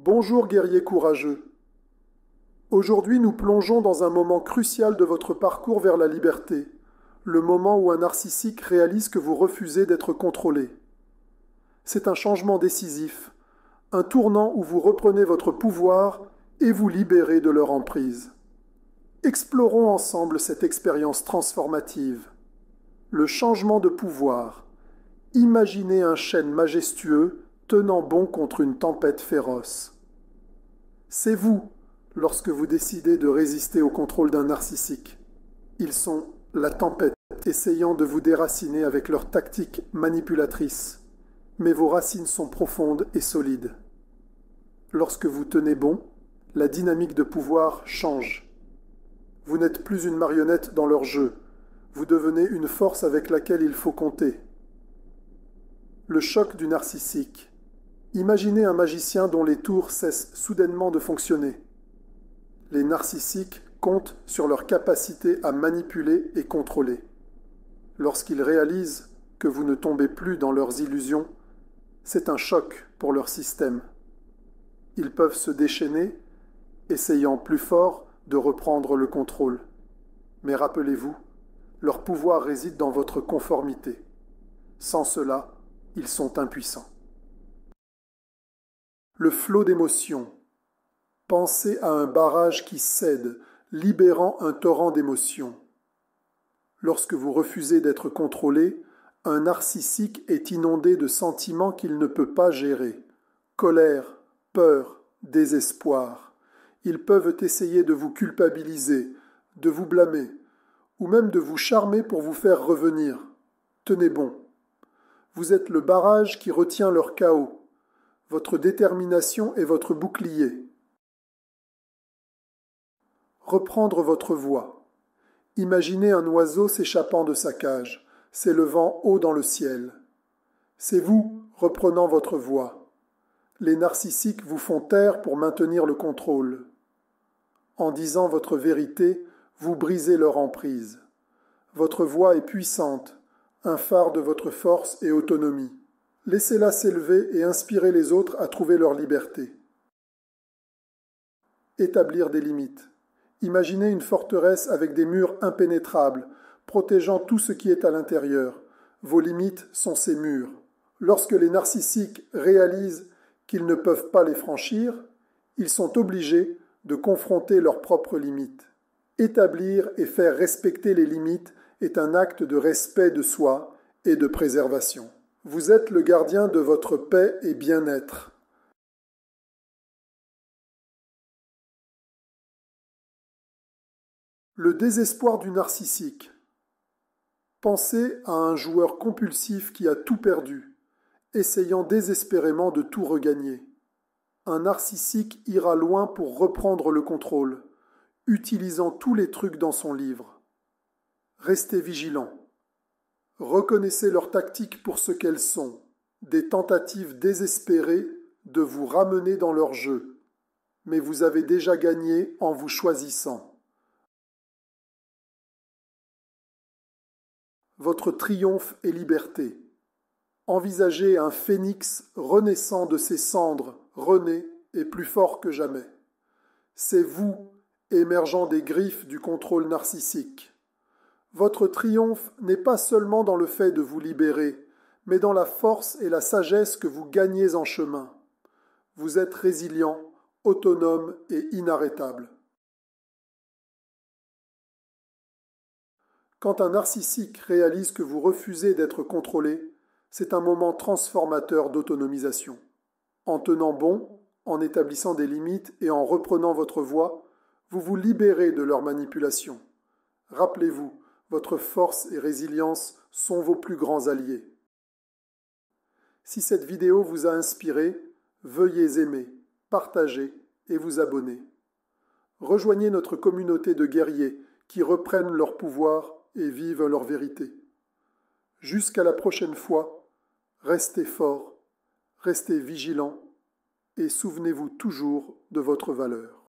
Bonjour guerrier courageux. Aujourd'hui nous plongeons dans un moment crucial de votre parcours vers la liberté, le moment où un narcissique réalise que vous refusez d'être contrôlé. C'est un changement décisif, un tournant où vous reprenez votre pouvoir et vous libérez de leur emprise. Explorons ensemble cette expérience transformative. Le changement de pouvoir. Imaginez un chêne majestueux tenant bon contre une tempête féroce. C'est vous, lorsque vous décidez de résister au contrôle d'un narcissique. Ils sont la tempête, essayant de vous déraciner avec leurs tactiques manipulatrices. Mais vos racines sont profondes et solides. Lorsque vous tenez bon, la dynamique de pouvoir change. Vous n'êtes plus une marionnette dans leur jeu. Vous devenez une force avec laquelle il faut compter. Le choc du narcissique. Imaginez un magicien dont les tours cessent soudainement de fonctionner. Les narcissiques comptent sur leur capacité à manipuler et contrôler. Lorsqu'ils réalisent que vous ne tombez plus dans leurs illusions, c'est un choc pour leur système. Ils peuvent se déchaîner, essayant plus fort de reprendre le contrôle. Mais rappelez-vous, leur pouvoir réside dans votre conformité. Sans cela, ils sont impuissants. Le flot d'émotions. Pensez à un barrage qui cède, libérant un torrent d'émotions. Lorsque vous refusez d'être contrôlé, un narcissique est inondé de sentiments qu'il ne peut pas gérer. Colère, peur, désespoir. Ils peuvent essayer de vous culpabiliser, de vous blâmer, ou même de vous charmer pour vous faire revenir. Tenez bon. Vous êtes le barrage qui retient leur chaos. Votre détermination est votre bouclier. Reprendre votre voix. Imaginez un oiseau s'échappant de sa cage, s'élevant haut dans le ciel. C'est vous reprenant votre voix. Les narcissiques vous font taire pour maintenir le contrôle. En disant votre vérité, vous brisez leur emprise. Votre voix est puissante, un phare de votre force et autonomie. Laissez-la s'élever et inspirer les autres à trouver leur liberté. Établir des limites. Imaginez une forteresse avec des murs impénétrables, protégeant tout ce qui est à l'intérieur. Vos limites sont ces murs. Lorsque les narcissiques réalisent qu'ils ne peuvent pas les franchir, ils sont obligés de confronter leurs propres limites. Établir et faire respecter les limites est un acte de respect de soi et de préservation. Vous êtes le gardien de votre paix et bien-être. Le désespoir du narcissique. Pensez à un joueur compulsif qui a tout perdu, essayant désespérément de tout regagner. Un narcissique ira loin pour reprendre le contrôle, utilisant tous les trucs dans son livre. Restez vigilants. Reconnaissez leurs tactiques pour ce qu'elles sont, des tentatives désespérées de vous ramener dans leur jeu. Mais vous avez déjà gagné en vous choisissant. Votre triomphe et liberté. Envisagez un phénix renaissant de ses cendres, rené et plus fort que jamais. C'est vous, émergeant des griffes du contrôle narcissique. Votre triomphe n'est pas seulement dans le fait de vous libérer, mais dans la force et la sagesse que vous gagnez en chemin. Vous êtes résilient, autonome et inarrêtable. Quand un narcissique réalise que vous refusez d'être contrôlé, c'est un moment transformateur d'autonomisation. En tenant bon, en établissant des limites et en reprenant votre voix, vous vous libérez de leur manipulation. Rappelez-vous, votre force et résilience sont vos plus grands alliés. Si cette vidéo vous a inspiré, veuillez aimer, partager et vous abonner. Rejoignez notre communauté de guerriers qui reprennent leur pouvoir et vivent leur vérité. Jusqu'à la prochaine fois, restez forts, restez vigilants et souvenez-vous toujours de votre valeur.